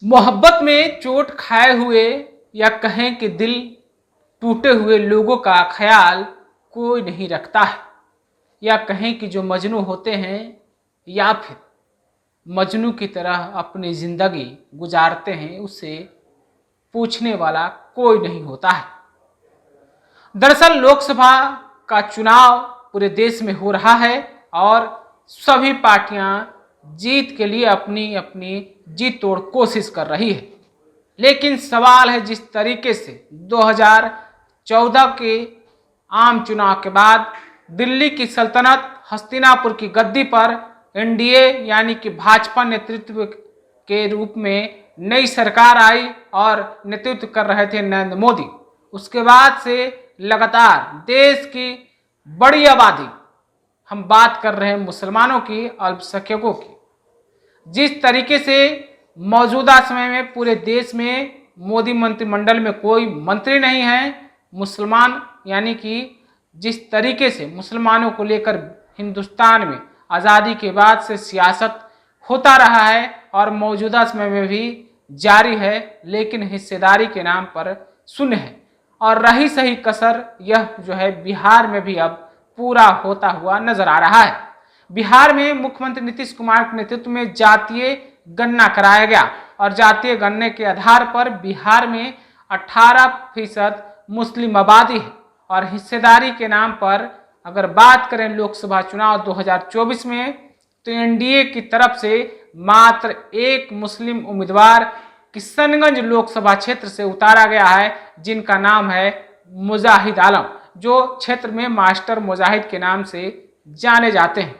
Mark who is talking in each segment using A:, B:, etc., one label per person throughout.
A: मोहब्बत में चोट खाए हुए या कहें कि दिल टूटे हुए लोगों का ख्याल कोई नहीं रखता है, या कहें कि जो मजनू होते हैं या फिर मजनू की तरह अपनी ज़िंदगी गुजारते हैं, उससे पूछने वाला कोई नहीं होता है। दरअसल लोकसभा का चुनाव पूरे देश में हो रहा है और सभी पार्टियां जीत के लिए अपनी अपनी जी तोड़ कोशिश कर रही है। लेकिन सवाल है, जिस तरीके से 2014 के आम चुनाव के बाद दिल्ली की सल्तनत हस्तिनापुर की गद्दी पर एनडीए यानी कि भाजपा नेतृत्व के रूप में नई सरकार आई और नेतृत्व कर रहे थे नरेंद्र मोदी, उसके बाद से लगातार देश की बड़ी आबादी, हम बात कर रहे हैं मुसलमानों की, अल्पसंख्यकों की, जिस तरीके से मौजूदा समय में पूरे देश में मोदी मंत्रिमंडल में कोई मंत्री नहीं है, मुसलमान यानी कि जिस तरीके से मुसलमानों को लेकर हिंदुस्तान में आज़ादी के बाद से सियासत होता रहा है और मौजूदा समय में भी जारी है, लेकिन हिस्सेदारी के नाम पर शून्य है। और रही सही कसर यह जो है बिहार में भी अब पूरा होता हुआ नजर आ रहा है। बिहार में मुख्यमंत्री नीतीश कुमार के नेतृत्व में जातीय गणना कराया गया और जातीय गणने के आधार पर बिहार में 18% मुस्लिम आबादी है और हिस्सेदारी के नाम पर अगर बात करें लोकसभा चुनाव 2024 में, तो एनडीए की तरफ से मात्र एक मुस्लिम उम्मीदवार किशनगंज लोकसभा क्षेत्र से उतारा गया है, जिनका नाम है मुजाहिद आलम, जो क्षेत्र में मास्टर मुजाहिद के नाम से जाने जाते हैं।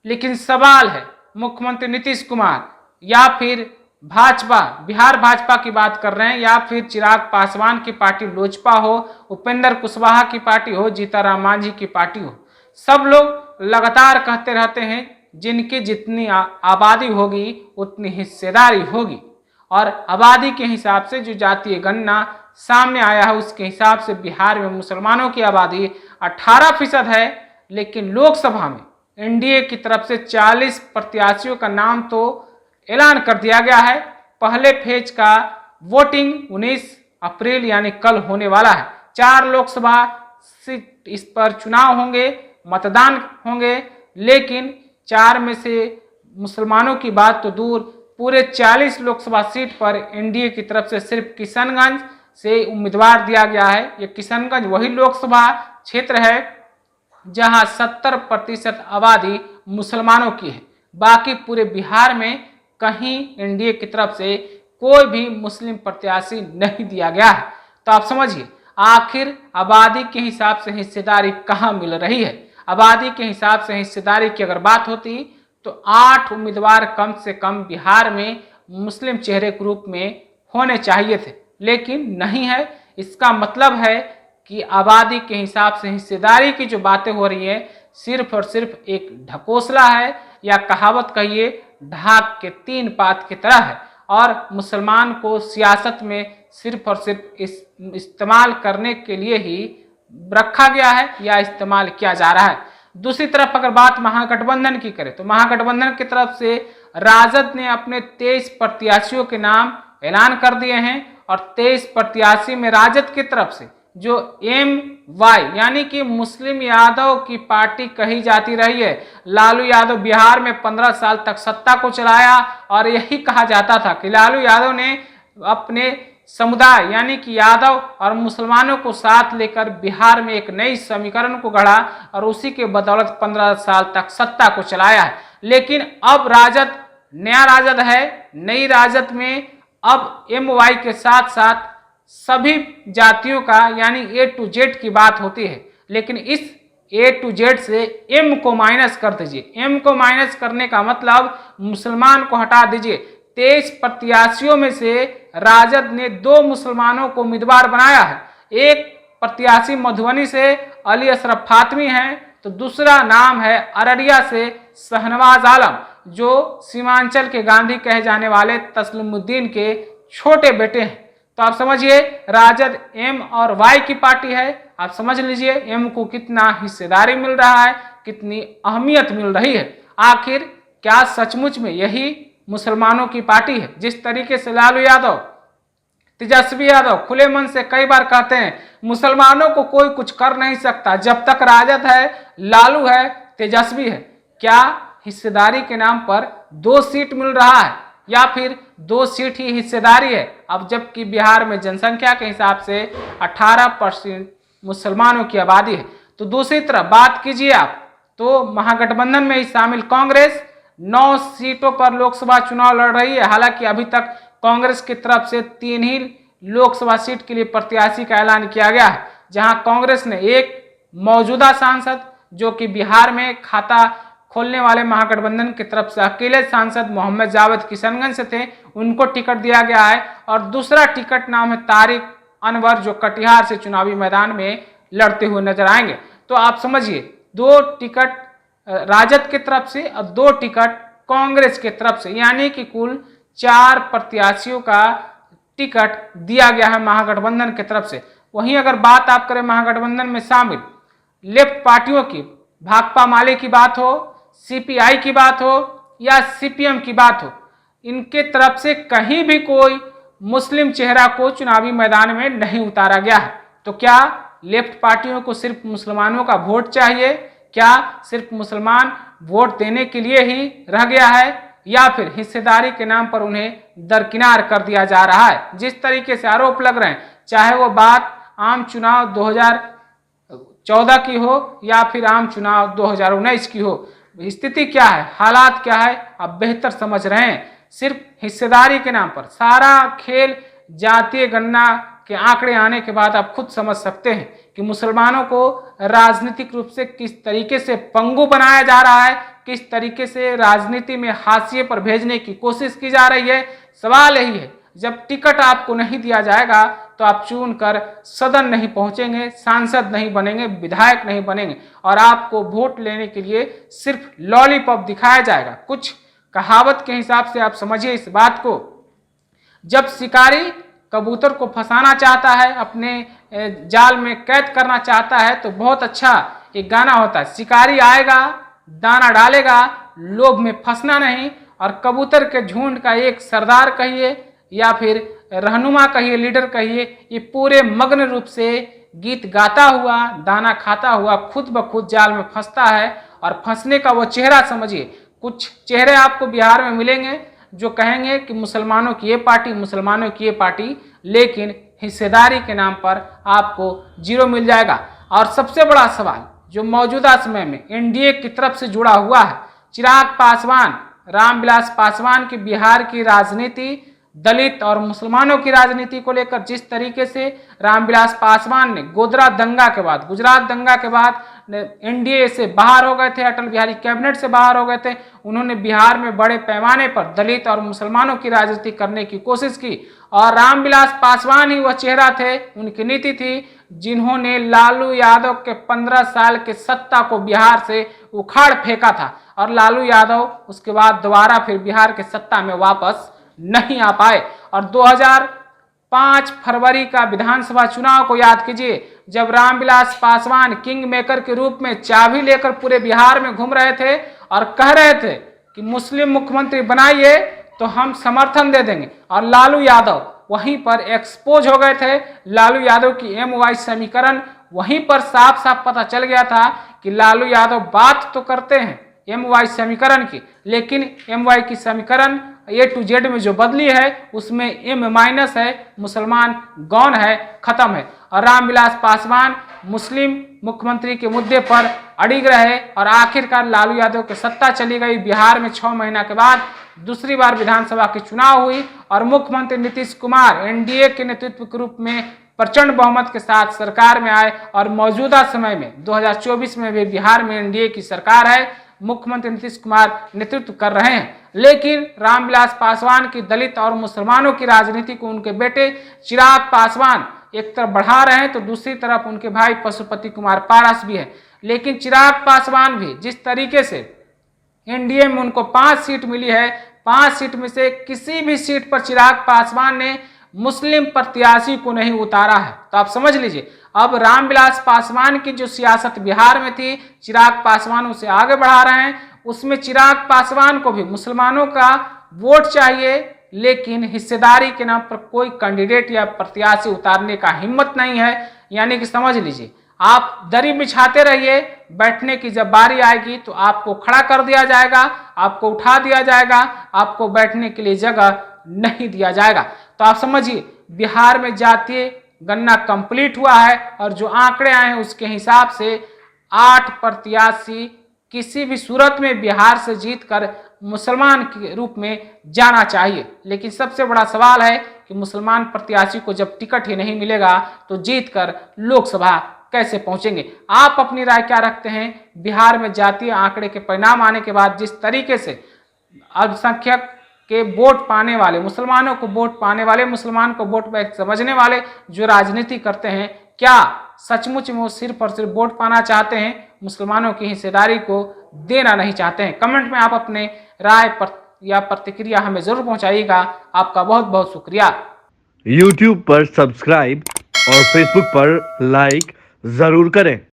A: लेकिन सवाल है, मुख्यमंत्री नीतीश कुमार या फिर भाजपा, बिहार भाजपा की बात कर रहे हैं, या फिर चिराग पासवान की पार्टी लोजपा हो, उपेंद्र कुशवाहा की पार्टी हो, जीतनराम मांझी की पार्टी हो, सब लोग लगातार कहते रहते हैं जिनकी जितनी आबादी होगी उतनी हिस्सेदारी होगी। और आबादी के हिसाब से जो जातीय गणना सामने आया है उसके हिसाब से बिहार में मुसलमानों की आबादी 18% है, लेकिन लोकसभा में एनडीए की तरफ से 40 प्रत्याशियों का नाम तो ऐलान कर दिया गया है। पहले फेज का वोटिंग 19 अप्रैल यानी कल होने वाला है। 4 लोकसभा सीट इस पर चुनाव होंगे, मतदान होंगे, लेकिन 4 में से मुसलमानों की बात तो दूर, पूरे 40 लोकसभा सीट पर एनडीए की तरफ से सिर्फ किशनगंज से उम्मीदवार दिया गया है। ये किशनगंज वही लोकसभा क्षेत्र है जहां 70% आबादी मुसलमानों की है। बाकी पूरे बिहार में कहीं एनडीए की तरफ से कोई भी मुस्लिम प्रत्याशी नहीं दिया गया है। तो आप समझिए आखिर आबादी के हिसाब से हिस्सेदारी कहाँ मिल रही है। आबादी के हिसाब से हिस्सेदारी की अगर बात होती तो 8 उम्मीदवार कम से कम बिहार में मुस्लिम चेहरे के रूप में होने चाहिए थे, लेकिन नहीं है। इसका मतलब है कि आबादी के हिसाब से हिस्सेदारी की जो बातें हो रही है सिर्फ और सिर्फ एक ढकोसला है, या कहावत कहिए ढाक के 3 पात की तरह है, और मुसलमान को सियासत में सिर्फ और सिर्फ इस्तेमाल करने के लिए ही रखा गया है या इस्तेमाल किया जा रहा है। दूसरी तरफ अगर बात महागठबंधन की करें तो महागठबंधन की तरफ से राजद ने अपने 23 प्रत्याशियों के नाम ऐलान कर दिए हैं और 23 प्रत्याशी में राजद की तरफ से जो MY यानी कि मुस्लिम यादव की पार्टी कही जाती रही है। लालू यादव बिहार में 15 साल तक सत्ता को चलाया और यही कहा जाता था कि लालू यादव ने अपने समुदाय यानी कि यादव और मुसलमानों को साथ लेकर बिहार में एक नई समीकरण को गढ़ा और उसी के बदौलत 15 साल तक सत्ता को चलाया है। लेकिन अब राजद नया राजद है, नई राजद में अब MY के साथ साथ सभी जातियों का यानी A to Z की बात होती है, लेकिन इस A to Z से M को माइनस कर दीजिए। M को माइनस करने का मतलब मुसलमान को हटा दीजिए। 23 प्रत्याशियों में से राजद ने 2 मुसलमानों को उम्मीदवार बनाया है। एक प्रत्याशी मधुबनी से अली अशरफ फातमी है, तो दूसरा नाम है अररिया से शहनवाज आलम, जो सीमांचल के गांधी कहे जाने वाले तस्लीमुद्दीन के छोटे बेटे हैं। तो आप समझिए राजद M और Y की पार्टी है। आप समझ लीजिए M को कितना हिस्सेदारी मिल रहा है, कितनी अहमियत मिल रही है। आखिर क्या सचमुच में यही मुसलमानों की पार्टी है। जिस तरीके से लालू यादव, तेजस्वी यादव खुले मन से कई बार कहते हैं मुसलमानों को कोई कुछ कर नहीं सकता, जब तक राजद है, लालू है, तेजस्वी है। क्या हिस्सेदारी के नाम पर 2 सीट मिल रहा है या फिर 2 सीट ही हिस्सेदारी है? अब जबकि बिहार में जनसंख्या के हिसाब से 18% मुसलमानों की आबादी है। तो दूसरी तरफ बात कीजिए आप तो महागठबंधन में ही शामिल कांग्रेस 9 सीटों पर लोकसभा चुनाव लड़ रही है। हालांकि अभी तक कांग्रेस की तरफ से 3 ही लोकसभा सीट के लिए प्रत्याशी का ऐलान किया गया है, जहां कांग्रेस ने एक मौजूदा सांसद जो कि बिहार में खाता खोलने वाले महागठबंधन की तरफ से अकेले सांसद मोहम्मद जावेद किशनगंज से थे, उनको टिकट दिया गया है। और दूसरा टिकट नाम है तारिक अनवर, जो कटिहार से चुनावी मैदान में लड़ते हुए नजर आएंगे। तो आप समझिए 2 टिकट राजद की तरफ से और 2 टिकट कांग्रेस की तरफ से, यानी कि कुल 4 प्रत्याशियों का टिकट दिया गया है महागठबंधन की तरफ से। वहीं अगर बात आप करें महागठबंधन में शामिल लेफ्ट पार्टियों की, भाकपा माले की बात हो, सीपीआई की बात हो या सीपीएम की बात हो, इनके तरफ से कहीं भी कोई मुस्लिम चेहरा को चुनावी मैदान में नहीं उतारा गया है। तो क्या लेफ्ट पार्टियों को सिर्फ मुसलमानों का वोट चाहिए? क्या सिर्फ मुसलमान वोट देने के लिए ही रह गया है या फिर हिस्सेदारी के नाम पर उन्हें दरकिनार कर दिया जा रहा है? जिस तरीके से आरोप लग रहे हैं, चाहे वो बात आम चुनाव 2014 की हो या फिर आम चुनाव 2019 की हो, स्थिति क्या है, हालात क्या है, आप बेहतर समझ रहे हैं। सिर्फ हिस्सेदारी के नाम पर सारा खेल जातीय गणना के आंकड़े आने के बाद आप खुद समझ सकते हैं कि मुसलमानों को राजनीतिक रूप से किस तरीके से पंगु बनाया जा रहा है, किस तरीके से राजनीति में हाशिए पर भेजने की कोशिश की जा रही है। सवाल यही है, जब टिकट आपको नहीं दिया जाएगा तो आप चुन कर सदन नहीं पहुंचेंगे, सांसद नहीं बनेंगे, विधायक नहीं बनेंगे और आपको वोट लेने के लिए सिर्फ लॉलीपॉप दिखाया जाएगा। कुछ कहावत के हिसाब से आप समझिए इस बात को, जब शिकारी कबूतर को फंसाना चाहता है, अपने जाल में कैद करना चाहता है, तो बहुत अच्छा एक गाना होता है, शिकारी आएगा दाना डालेगा, लोभ में फंसना नहीं। और कबूतर के झुंड का एक सरदार कहिए या फिर रहनुमा कहिए, लीडर कहिए, ये पूरे मग्न रूप से गीत गाता हुआ, दाना खाता हुआ खुद ब खुद जाल में फंसता है। और फंसने का वो चेहरा समझिए, कुछ चेहरे आपको बिहार में मिलेंगे जो कहेंगे कि मुसलमानों की ये पार्टी, मुसलमानों की ये पार्टी, लेकिन हिस्सेदारी के नाम पर आपको 0 मिल जाएगा। और सबसे बड़ा सवाल जो मौजूदा समय में एनडीए की तरफ से जुड़ा हुआ है, चिराग पासवान, रामविलास पासवान की बिहार की राजनीति, दलित और मुसलमानों की राजनीति को लेकर जिस तरीके से रामविलास पासवान ने गोधरा दंगा के बाद, गुजरात दंगा के बाद एनडीए से बाहर हो गए थे, अटल बिहारी कैबिनेट से बाहर हो गए थे, उन्होंने बिहार में बड़े पैमाने पर दलित और मुसलमानों की राजनीति करने की कोशिश की। और रामविलास पासवान ही वह चेहरा थे, उनकी नीति थी, जिन्होंने लालू यादव के 15 साल के सत्ता को बिहार से उखाड़ फेंका था। और लालू यादव उसके बाद दोबारा फिर बिहार के सत्ता में वापस नहीं आ पाए। और 2005 फरवरी का विधानसभा चुनाव को याद कीजिए, जब रामविलास पासवान किंग मेकर के रूप में चाबी लेकर पूरे बिहार में घूम रहे थे और कह रहे थे कि मुस्लिम मुख्यमंत्री बनाइए तो हम समर्थन दे देंगे, और लालू यादव वहीं पर एक्सपोज हो गए थे। लालू यादव की MY समीकरण वहीं पर साफ साफ पता चल गया था कि लालू यादव बात तो करते हैं MY समीकरण की, लेकिन MY की समीकरण A to Z में जो बदली है उसमें M- है, मुसलमान गौन है, खत्म है। और रामविलास पासवान मुस्लिम मुख्यमंत्री के मुद्दे पर अड़िग रहे और आखिरकार लालू यादव की सत्ता चली गई। बिहार में 6 महीना के बाद दूसरी बार विधानसभा की चुनाव हुई और मुख्यमंत्री नीतीश कुमार एनडीए के नेतृत्व के रूप में प्रचंड बहुमत के साथ सरकार में आए। और मौजूदा समय में 2024 में भी बिहार में एनडीए की सरकार है, मुख्यमंत्री नीतीश कुमार नेतृत्व कर रहे हैं। लेकिन रामविलास पासवान की दलित और मुसलमानों की राजनीति को उनके बेटे चिराग पासवान एक तरफ बढ़ा रहे हैं, तो दूसरी तरफ उनके भाई पशुपति कुमार पारस भी है। लेकिन चिराग पासवान भी जिस तरीके से एनडीए में उनको 5 सीट मिली है, 5 सीट में से किसी भी सीट पर चिराग पासवान ने मुस्लिम प्रत्याशी को नहीं उतारा है। तो आप समझ लीजिए, अब रामविलास पासवान की जो सियासत बिहार में थी, चिराग पासवान उसे आगे बढ़ा रहे हैं। उसमें चिराग पासवान को भी मुसलमानों का वोट चाहिए, लेकिन हिस्सेदारी के नाम पर कोई कैंडिडेट या प्रत्याशी उतारने का हिम्मत नहीं है। यानी कि समझ लीजिए, आप दरी बिछाते रहिए, बैठने की जब बारी आएगी तो आपको खड़ा कर दिया जाएगा, आपको उठा दिया जाएगा, आपको बैठने के लिए जगह नहीं दिया जाएगा। तो आप समझिए, बिहार में जातीय गणना कंप्लीट हुआ है और जो आंकड़े आए हैं उसके हिसाब से 8 प्रत्याशी किसी भी सूरत में बिहार से जीतकर मुसलमान के रूप में जाना चाहिए। लेकिन सबसे बड़ा सवाल है कि मुसलमान प्रत्याशी को जब टिकट ही नहीं मिलेगा तो जीतकर लोकसभा कैसे पहुंचेंगे। आप अपनी राय क्या रखते हैं? बिहार में जातीय आंकड़े के परिणाम आने के बाद जिस तरीके से अल्पसंख्यक के वोट पाने वाले, मुसलमानों को वोट पाने वाले, मुसलमान को वोट बैंक समझने वाले जो राजनीति करते हैं, क्या सचमुच में वो सिर्फ और सिर्फ वोट पाना चाहते हैं, मुसलमानों की हिस्सेदारी को देना नहीं चाहते हैं? कमेंट में आप अपने राय या प्रतिक्रिया हमें जरूर पहुंचाइएगा। आपका बहुत बहुत शुक्रिया।
B: YouTube पर सब्सक्राइब और Facebook पर लाइक जरूर करें।